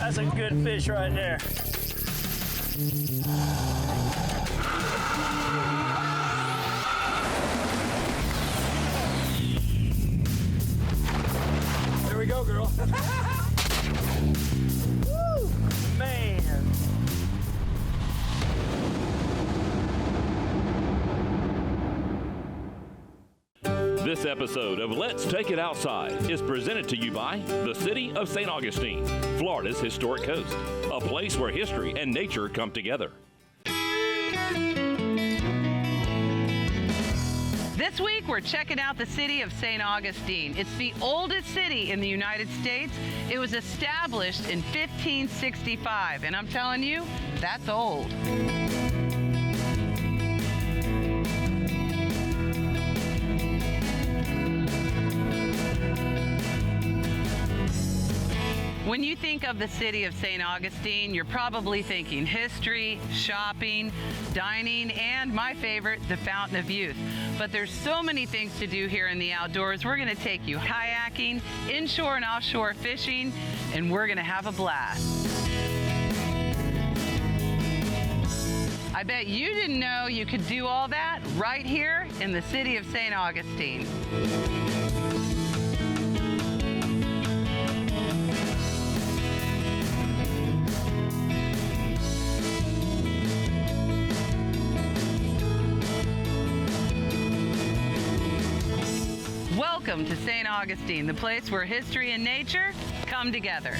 That's a good fish right there. There we go, girl. Woo, man. This episode of Let's Take It Outside is presented to you by the City of St. Augustine, Florida's historic coast, a place where history and nature come together. This week, we're checking out the city of St. Augustine. It's the oldest city in the United States. It was established in 1565, and I'm telling you, that's old. When you think of the city of St. Augustine, you're probably thinking history, shopping, dining, and my favorite, the Fountain of Youth. But there's so many things to do here in the outdoors. We're gonna take you kayaking, inshore and offshore fishing, and we're gonna have a blast. I bet you didn't know you could do all that right here in the city of St. Augustine. Welcome to St. Augustine, the place where history and nature come together.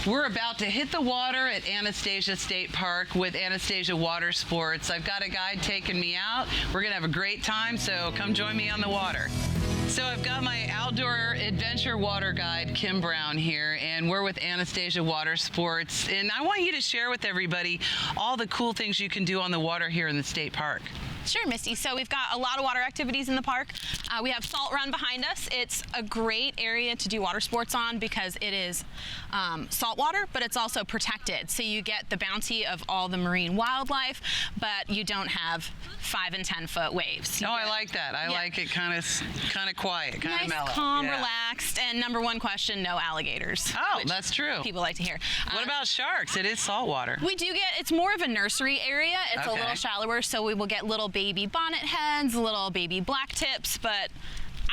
We're about to hit the water at Anastasia State Park with Anastasia Water Sports. I've got a guide taking me out. We're gonna have a great time, so come join me on the water. So I've got my outdoor adventure water guide, Kim Brown, here, and we're with Anastasia Water Sports. And I want you to share with everybody all the cool things you can do on the water here in the state park. Sure, Misty. So we've got a lot of water activities in the park. We have Salt Run behind us. It's a great area to do water sports on because it is salt water, but it's also protected. So you get the bounty of all the marine wildlife, but you don't have 5 and 10 foot waves. Oh, I like that. I like it kind of quiet, kind of nice, mellow. calm, relaxed, and number one question, no alligators. Oh, that's true. People like to hear. What about sharks? It is salt water. We do get, it's more of a nursery area. It's a little shallower, so we will get little baby bonnet heads, little baby black tips, but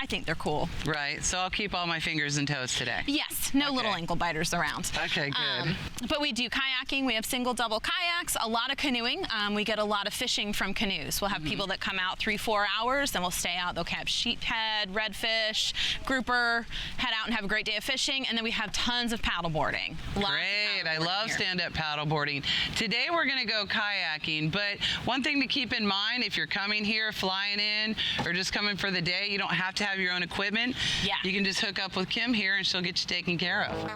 I think they're cool. Right, so I'll keep all my fingers and toes today. Yes, no little ankle biters around. Okay, good. But we do kayaking. We have single, double kayaks, a lot of canoeing. We get a lot of fishing from canoes. We'll have people that come out 3-4 hours, then we'll stay out. They'll catch sheephead, redfish, grouper, head out and have a great day of fishing. And then we have tons of paddleboarding. Great, I love stand-up paddleboarding. Today we're gonna go kayaking, but one thing to keep in mind, if you're coming here, flying in, or just coming for the day, you don't have to have your own equipment. Yeah. You can just hook up with Kim here and she'll get you taken care of.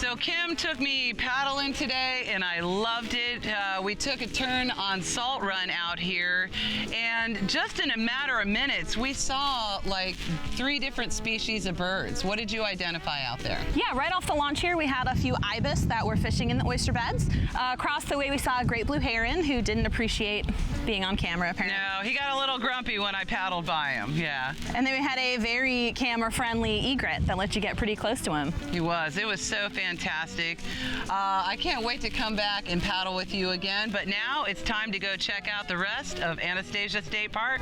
So Kim took me paddling today and I loved it. We took a turn on Salt Run out here, and just in a matter of minutes we saw like 3 different species of birds. What did you identify out there? Yeah, right off the launch here we had a few ibis that were fishing in the oyster beds. Across the way we saw a great blue heron who didn't appreciate being on camera apparently. No, he got a little grumpy when I paddled by him, yeah. And then we had a very camera friendly egret that let you get pretty close to him. He was. It was so fantastic. I can't wait to come back and paddle with you again, but now it's time to go check out the rest of Anastasia State Park.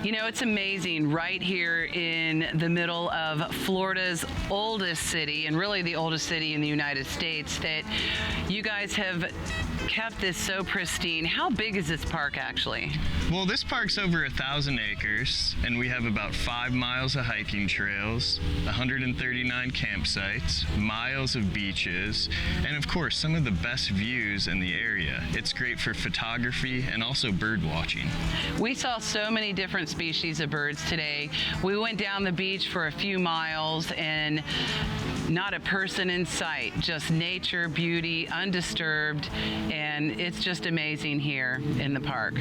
You know, it's amazing right here in the middle of Florida's oldest city, and really the oldest city in the United States, that you guys have kept this so pristine. How big is this park actually? Well, this park's over 1,000 acres, and we have about 5 miles of hiking trails, 139 campsites, miles of beaches, and of course, some of the best views in the area. It's great for photography and also bird watching. We saw so many different species of birds today. We went down the beach for a few miles and not a person in sight, just nature, beauty, undisturbed, and it's just amazing here in the park.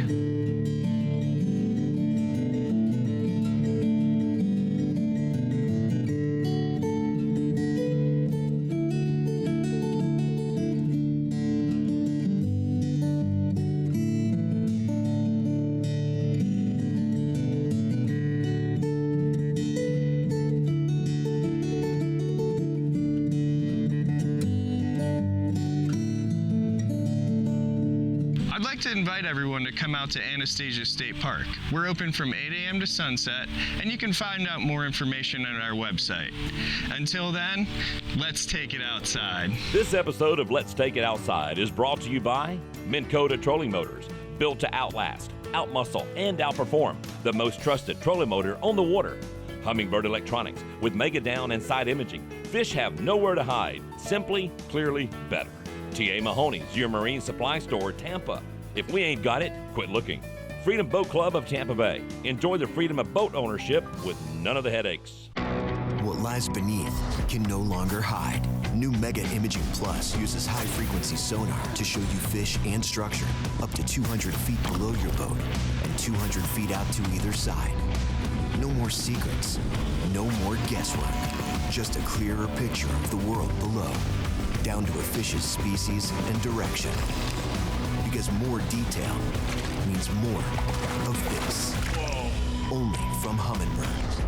like to invite everyone to come out to Anastasia State Park. We're open from 8 a.m. to sunset, and you can find out more information on our website. Until then, let's take it outside. This episode of Let's Take It Outside is brought to you by Minn Kota Trolling Motors, built to outlast, outmuscle, and outperform the most trusted trolling motor on the water. Humminbird Electronics with Mega Down and side imaging. Fish have nowhere to hide. Simply, clearly better. T.A. Mahoney's, your marine supply store, Tampa. If we ain't got it, quit looking. Freedom Boat Club of Tampa Bay. Enjoy the freedom of boat ownership with none of the headaches. What lies beneath can no longer hide. New Mega Imaging Plus uses high-frequency sonar to show you fish and structure up to 200 feet below your boat and 200 feet out to either side. No more secrets, no more guesswork, just a clearer picture of the world below, down to a fish's species and direction. Because more detail means more of this. Whoa. Only from Humminbird.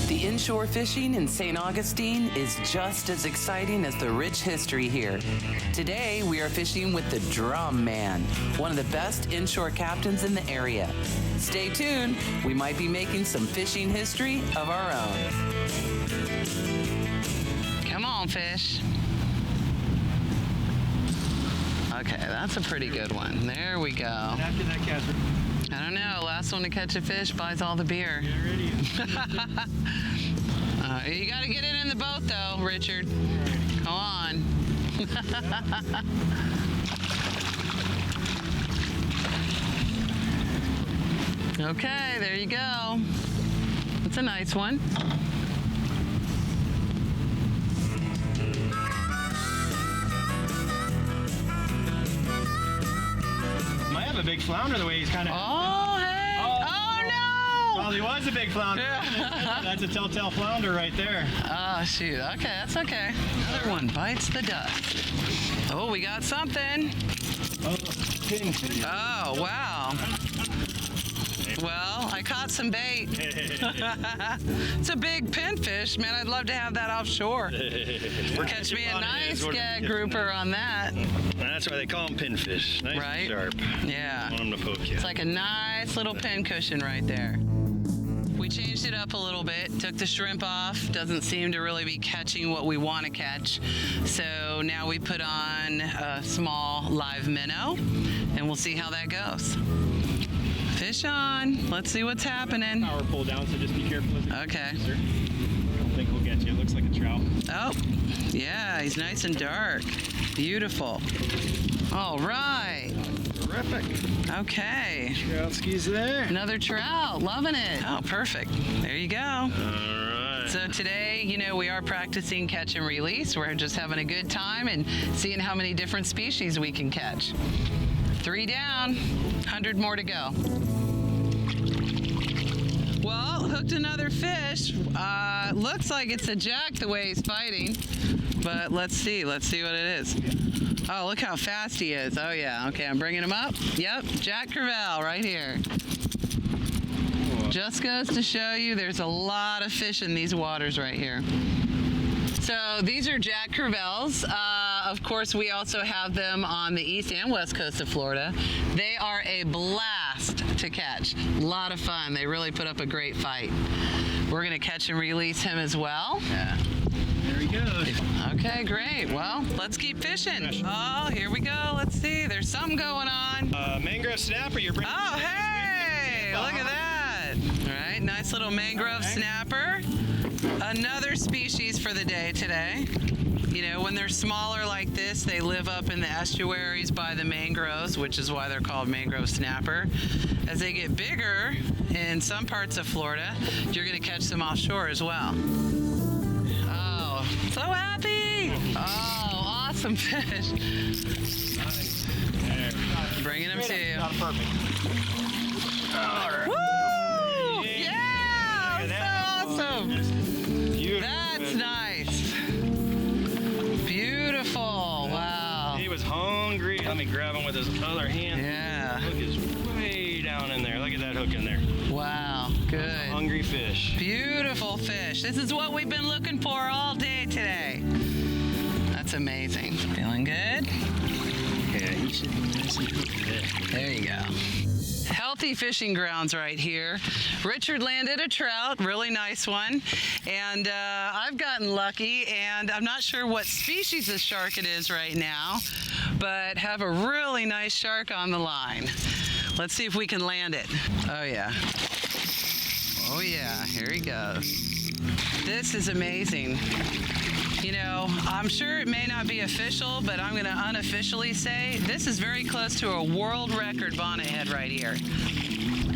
The inshore fishing in St. Augustine is just as exciting as the rich history here. Today, we are fishing with the Drum Man, one of the best inshore captains in the area. Stay tuned, we might be making some fishing history of our own. Come on, fish. Okay, that's a pretty good one. There we go. After that, Catherine. I don't know. Last one to catch a fish buys all the beer. Get ready. You got to get in the boat, though, Richard. Come on. Okay, there you go. That's a nice one. Might have a big flounder the way he's kind of. Oh, hey. Oh, no. Well, he was a big flounder. That's a telltale flounder right there. Oh, shoot. Okay, that's okay. Another one bites the dust. Oh, we got something. Oh, wow. Well, I caught some bait. It's a big pinfish, man. I'd love to have that offshore. Catch me a nice grouper on that. That's why they call them pinfish. Nice Right? and sharp. Yeah. Want them to poke you. It's like a nice little pin cushion right there. We changed it up a little bit, took the shrimp off. Doesn't seem to really be catching what we want to catch. So now we put on a small live minnow, and we'll see how that goes. Fish on. Let's see what's happening. Power pull down, so just be careful. Okay. I don't think we'll get you. It looks like a trout. Oh, yeah, he's nice and dark. Beautiful. All right. Terrific. Okay. Trout skis there. Another trout. Loving it. Oh, perfect. There you go. All right. So today, you know, we are practicing catch and release. We're just having a good time and seeing how many different species we can catch. 3 down, 100 more to go. Well, hooked another fish. Looks like it's a jack the way he's fighting, but let's see what it is. Oh, look how fast he is. Oh yeah, okay, I'm bringing him up. Yep, Jack Crevalle right here. Just goes to show you there's a lot of fish in these waters right here. So these are Jack Crevalles. Of course, we also have them on the east and west coast of Florida. They are a blast to catch. A lot of fun. They really put up a great fight. We're going to catch and release him as well. Yeah. There he goes. Okay, great. Well, let's keep fishing. Oh, here we go. Let's see. There's something going on. Mangrove snapper. You're bringing. Oh, hey! Look at that. All right, nice little mangrove snapper. Another species for the day today. You know, when they're smaller like this, they live up in the estuaries by the mangroves, which is why they're called mangrove snapper. As they get bigger in some parts of Florida, you're going to catch them offshore as well. Oh, so happy! Oh, awesome fish. Nice. Bringing them to you. Not perfect. Woo! Yeah! So awesome! Beautiful. That's nice. Beautiful. Wow. He was hungry. Let me grab him with his other hand. Yeah. Hook is way down in there. Look at that hook in there. Wow. Good. Hungry fish. Beautiful fish. This is what we've been looking for all day today. That's amazing. Feeling good? Yeah, he should be nice and hooked. There you go. Healthy fishing grounds right here. Richard landed a trout, really nice one. And I've gotten lucky, and I'm not sure what species of shark it is right now, but have a really nice shark on the line. Let's see if we can land it. Oh yeah. Oh yeah, here he goes. This is amazing. You know, I'm sure it may not be official, but I'm going to unofficially say this is very close to a world record bonnet head right here.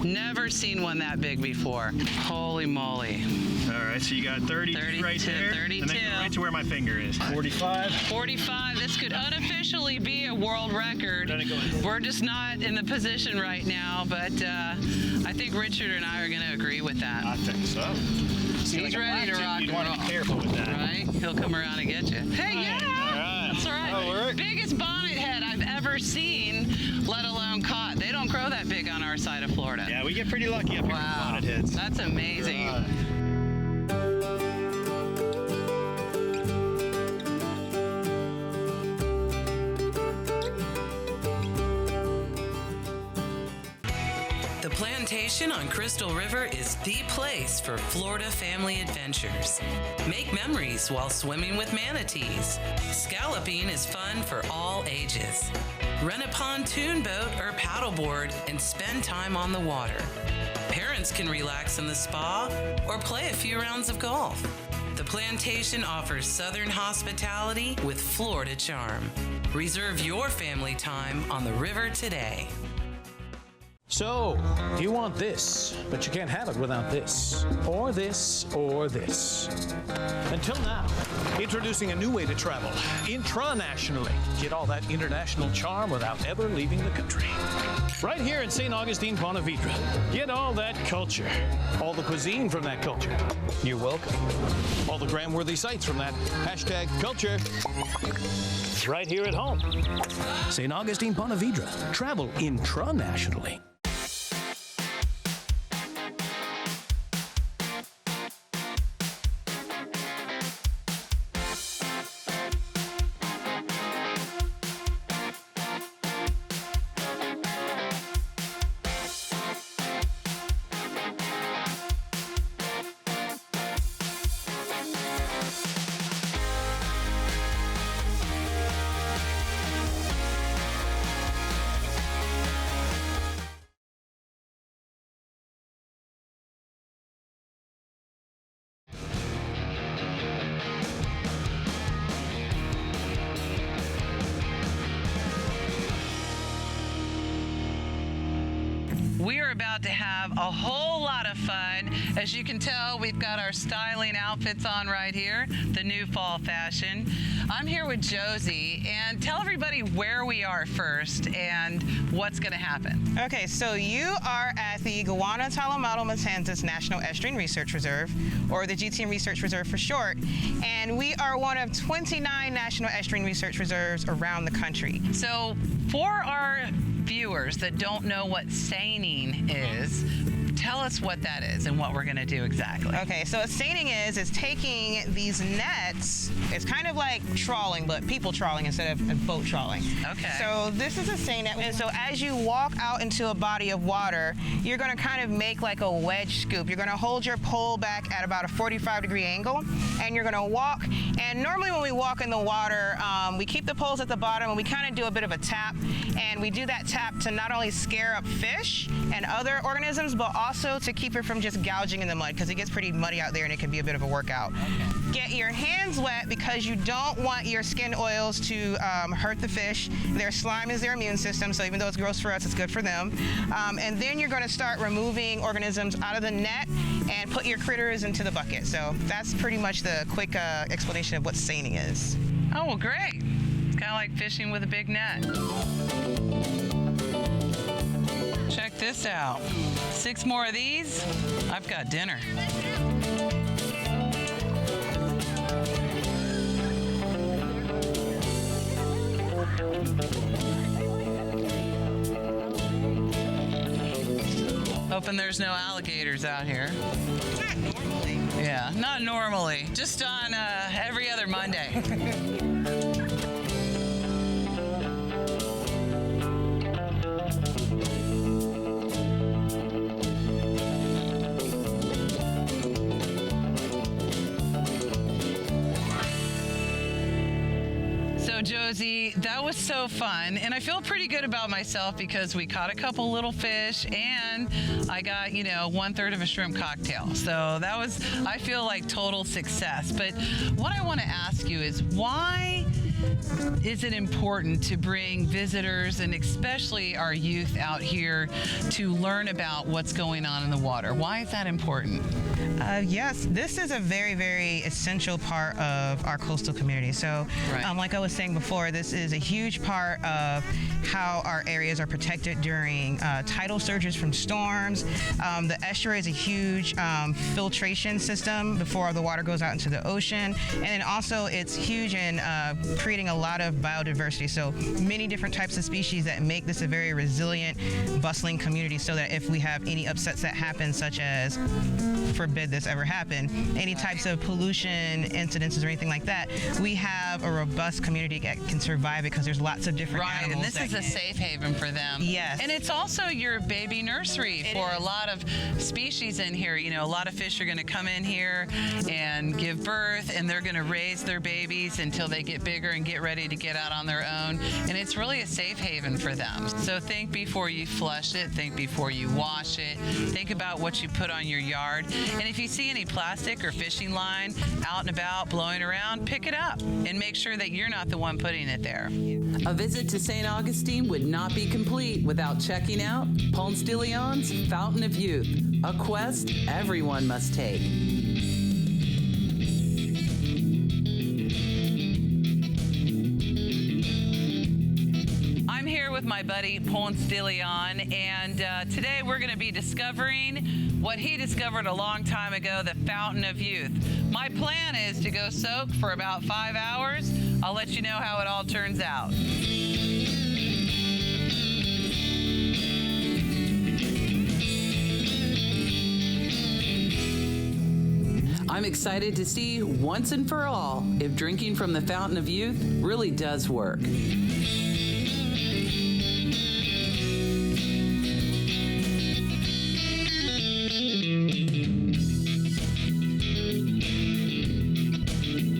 Never seen one that big before. Holy moly. All right, so you got 30 right there. 32. And then go right to where my finger is. 45. 45. This could unofficially be a world record. We're just not in the position right now, but I think Richard and I are going to agree with that. I think so. He's ready to rock and You want to roll. be careful with that. Right? He'll come around and get you. Hey, yeah! All right. That's all right. That'll work. Biggest bonnet head I've ever seen, let alone caught. They don't grow that big on our side of Florida. Yeah, we get pretty lucky up here with Wow. bonnet heads. That's amazing. The Plantation on Crystal River is the place for Florida family adventures. Make memories while swimming with manatees. Scalloping is fun for all ages. Rent a pontoon boat or paddleboard and spend time on the water. Parents can relax in the spa or play a few rounds of golf. The Plantation offers Southern hospitality with Florida charm. Reserve your family time on the river today. So, you want this, but you can't have it without this, or this, or this. Until now, introducing a new way to travel, intranationally. Get all that international charm without ever leaving the country. Right here in St. Augustine, Ponte Vedra. Get all that culture, all the cuisine from that culture. You're welcome. All the gram-worthy sites from that hashtag culture. Right here at home. St. Augustine, Ponte Vedra. Travel intranationally. We are about to have a whole lot of fun. As you can tell, we've got our styling outfits on right here, the new fall fashion. I'm here with Josie, and tell everybody where we are first and what's going to happen. Okay, so you are at the Guantanamo-Matanzas National Estuarine Research Reserve, or the GTM Research Reserve for short, and we are one of 29 National Estuarine Research Reserves around the country. So for our viewers that don't know what seining is, tell us what that is and what we're going to do exactly. Okay, so what seining is taking these nets. It's kind of like trawling, but people trawling instead of boat trawling. Okay. So this is a seine net, and so as you walk out into a body of water, you're going to kind of make like a wedge scoop. You're going to hold your pole back at about a 45-degree angle, and you're going to walk. And normally when we walk in the water, we keep the poles at the bottom, and we kind of do a bit of a tap. And we do that tap to not only scare up fish and other organisms, but also to keep it from just gouging in the mud, because it gets pretty muddy out there and it can be a bit of a workout. Okay. Get your hands wet because you don't want your skin oils to hurt the fish. Their slime is their immune system, so even though it's gross for us, it's good for them. And then you're going to start removing organisms out of the net and put your critters into the bucket. So that's pretty much the quick explanation of what seining is. Oh, well, great. It's kind of like fishing with a big net. Check this out. 6 more of these, I've got dinner. Hoping there's no alligators out here. Not normally. Yeah, not normally. Just on every other Monday. So Josie, that was so fun, and I feel pretty good about myself because we caught a couple little fish, and I got 1/3 of a shrimp cocktail. So that was, I feel like, total success. But what I want to ask you is, why is it important to bring visitors and especially our youth out here to learn about what's going on in the water? Why is that important? Yes, this is a very, very essential part of our coastal community. So, Right. Like I was saying before, this is a huge part of how our areas are protected during tidal surges from storms. The estuary is a huge filtration system before the water goes out into the ocean. And then also it's huge in creating a lot of biodiversity. So many different types of species that make this a very resilient, bustling community, so that if we have any upsets that happen, such as, forbid this ever happen, any types of pollution incidences or anything like that, we have a robust community that can survive it because there's lots of different animals. And this is a safe haven for them. Yes. And it's also your baby nursery for a lot of species in here. A lot of fish are going to come in here and give birth, and they're going to raise their babies until they get bigger and get ready to get out on their own. And it's really a safe haven for them. So think before you flush it, think before you wash it, think about what you put on your yard. And if you see any plastic or fishing line out and about blowing around, pick it up and make sure that you're not the one putting it there. A visit to St. Augustine would not be complete without checking out Ponce de Leon's Fountain of Youth, a quest everyone must take. I'm here with my buddy Ponce de Leon, and today we're going to be discovering what he discovered a long time ago, the Fountain of Youth. My plan is to go soak for about 5 hours. I'll let you know how it all turns out. I'm excited to see once and for all if drinking from the Fountain of Youth really does work.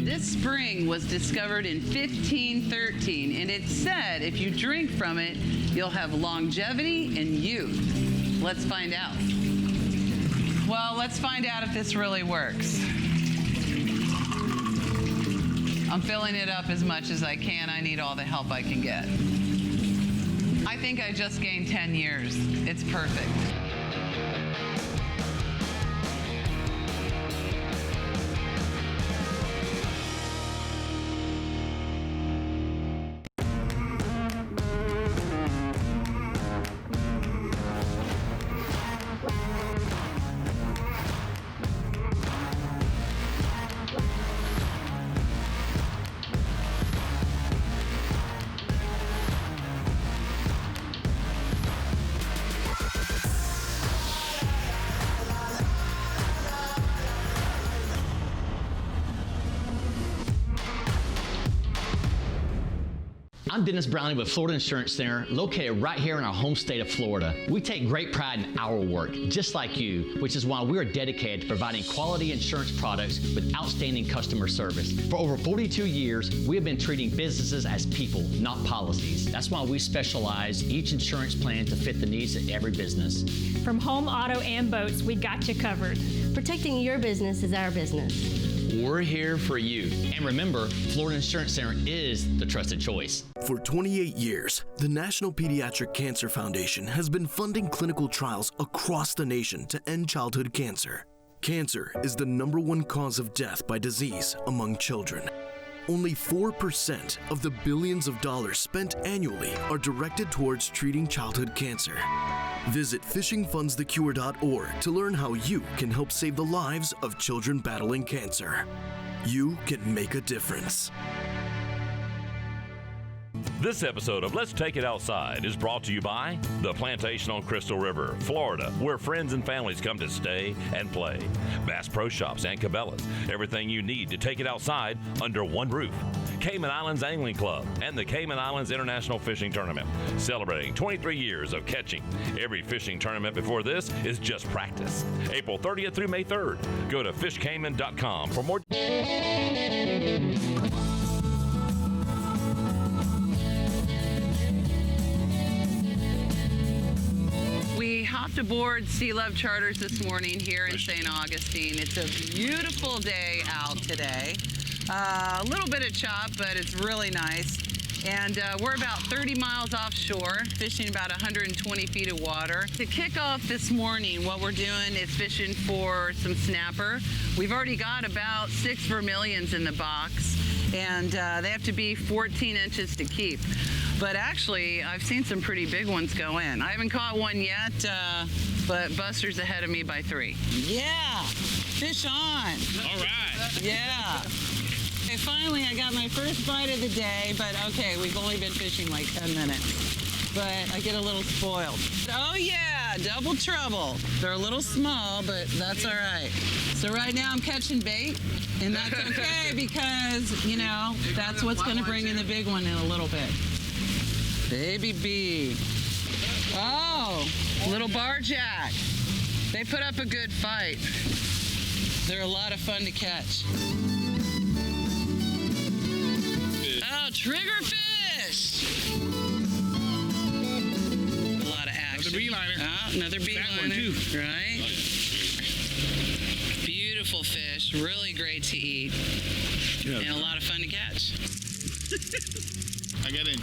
This spring was discovered in 1513, and it's said if you drink from it, you'll have longevity and youth. Let's find out. Well, let's find out if this really works. I'm filling it up as much as I can. I need all the help I can get. I think I just gained 10 years. It's perfect. I'm Dennis Brownlee with Florida Insurance Center, located right here in our home state of Florida. We take great pride in our work, just like you, which is why we are dedicated to providing quality insurance products with outstanding customer service. For over 42 years, we have been treating businesses as people, not policies. That's why we specialize each insurance plan to fit the needs of every business. From home, auto, and boats, we got you covered. Protecting your business is our business. We're here for you. And remember, Florida Insurance Center is the trusted choice. For 28 years, the National Pediatric Cancer Foundation has been funding clinical trials across the nation to end childhood cancer. Cancer is the #1 cause of death by disease among children. Only 4% of the billions of dollars spent annually are directed towards treating childhood cancer. Visit fishingfundsthecure.org to learn how you can help save the lives of children battling cancer. You can make a difference. This episode of Let's Take It Outside is brought to you by The Plantation on Crystal River, Florida, where friends and families come to stay and play. Bass Pro Shops and Cabela's, everything you need to take it outside under one roof. Cayman Islands Angling Club and the Cayman Islands International Fishing Tournament, celebrating 23 years of catching. Every fishing tournament before this is just practice. April 30th through May 3rd. Go to fishcayman.com for more. We hopped aboard Sea Love Charters this morning here in St. Augustine. It's a beautiful day out today. A little bit of chop, but it's really nice. And we're about 30 miles offshore, fishing about 120 feet of water. To kick off this morning, what we're doing is fishing for some snapper. We've already got about 6 vermilions in the box, and they have to be 14 inches to keep. But actually, I've seen some pretty big ones go in. I haven't caught one yet, but Buster's ahead of me by 3. Yeah, fish on. All right. Yeah. Okay, finally, I got my first bite of the day, but okay, we've only been fishing like 10 minutes. But I get a little spoiled. Oh yeah, double trouble. They're a little small, but that's all right. So right now I'm catching bait, and that's okay because, you know, that's what's gonna bring in the big one in a little bit. Baby B. Oh, little barjack. They put up a good fight. They're a lot of fun to catch. Oh, triggerfish! A lot of action. Another beeliner. Oh, another beeliner. One too. Right. Beautiful fish, really great to eat, and a lot of fun to catch. I got in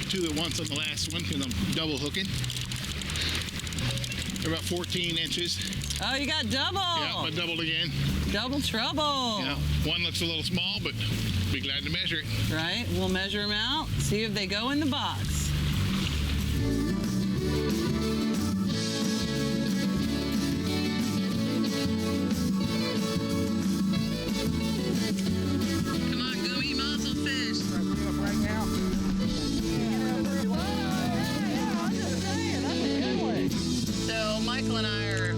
2 at once on the last one because I'm double hooking. They're about 14 inches. Oh, you got double. Yeah, I doubled again. Double trouble. Yeah, one looks a little small, but be glad to measure it. Right, we'll measure them out, see if they go in the box. Come on, go eat mussel fish. Right now. So Michael and I are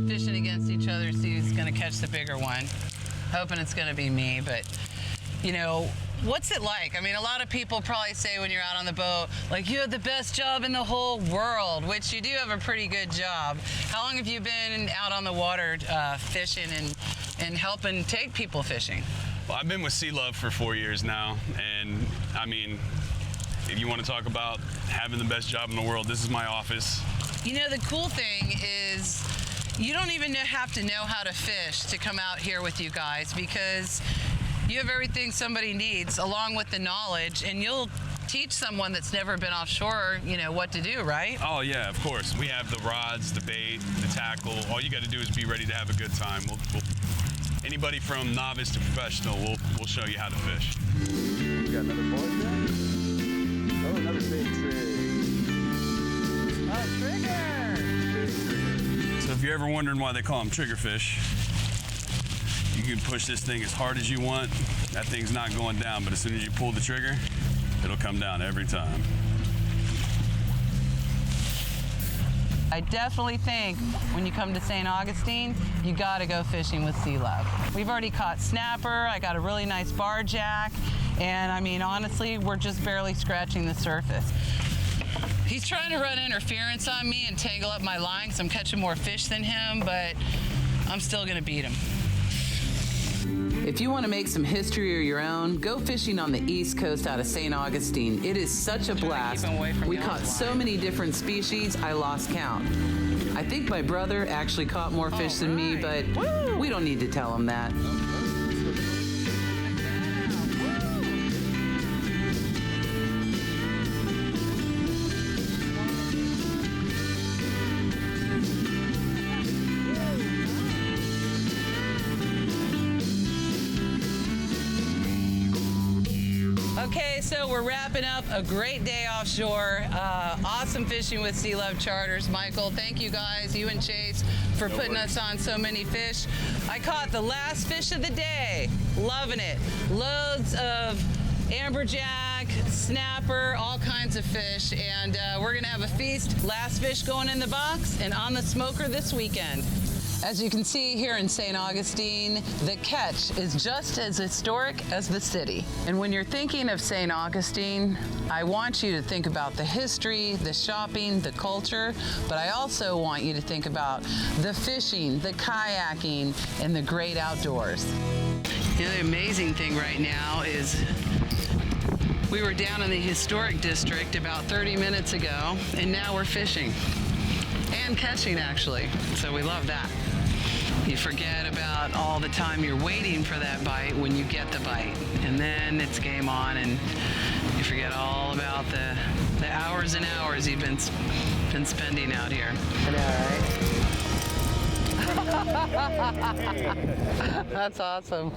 fishing against each other, see who's gonna catch the bigger one. Hoping it's gonna be me, but you know, what's it like? I mean, a lot of people probably say when you're out on the boat, like, you have the best job in the whole world, which you do have a pretty good job. How long have you been out on the water fishing and helping take people fishing? Well, I've been with Sea Love for 4 years now, and I mean, if you want to talk about having the best job in the world, this is my office. You know, the cool thing is you don't even have to know how to fish to come out here with you guys, because you have everything somebody needs along with the knowledge, and you'll teach someone that's never been offshore, you know, what to do, right? Oh yeah, of course. We have the rods, the bait, the tackle. All you got to do is be ready to have a good time. Anybody from novice to professional, we'll show you how to fish. We got another board there. Oh, another big trig. Oh, trigger! So if you're ever wondering why they call them triggerfish, you can push this thing as hard as you want. That thing's not going down, but as soon as you pull the trigger, it'll come down every time. I definitely think when you come to St. Augustine, you gotta go fishing with Sea Love. We've already caught snapper, I got a really nice barjack, And I mean, honestly, we're just barely scratching the surface. He's trying to run interference on me and tangle up my line because I'm catching more fish than him, but I'm still gonna beat him. If you want to make some history of your own, go fishing on the East Coast out of St. Augustine. It is such a blast. We caught so many different species, I lost count. I think my brother actually caught more fish than me, but we don't need to tell him that. Okay, so we're wrapping up a great day offshore. Awesome fishing with Sea Love Charters. Michael, thank you guys, you and Chase, for putting us on so many fish. I caught the last fish of the day. Loving it. Loads of amberjack, snapper, all kinds of fish. And we're gonna have a feast. Last fish going in the box and on the smoker this weekend. As you can see here in St. Augustine, the catch is just as historic as the city. And when you're thinking of St. Augustine, I want you to think about the history, the shopping, the culture, but I also want you to think about the fishing, the kayaking, and the great outdoors. The other amazing thing right now is we were down in the historic district about 30 minutes ago, and now we're fishing. And catching, actually, so we love that. You forget about all the time you're waiting for that bite when you get the bite, and then it's game on, and you forget all about the hours and hours you've been spending out here. I know, right? That's awesome.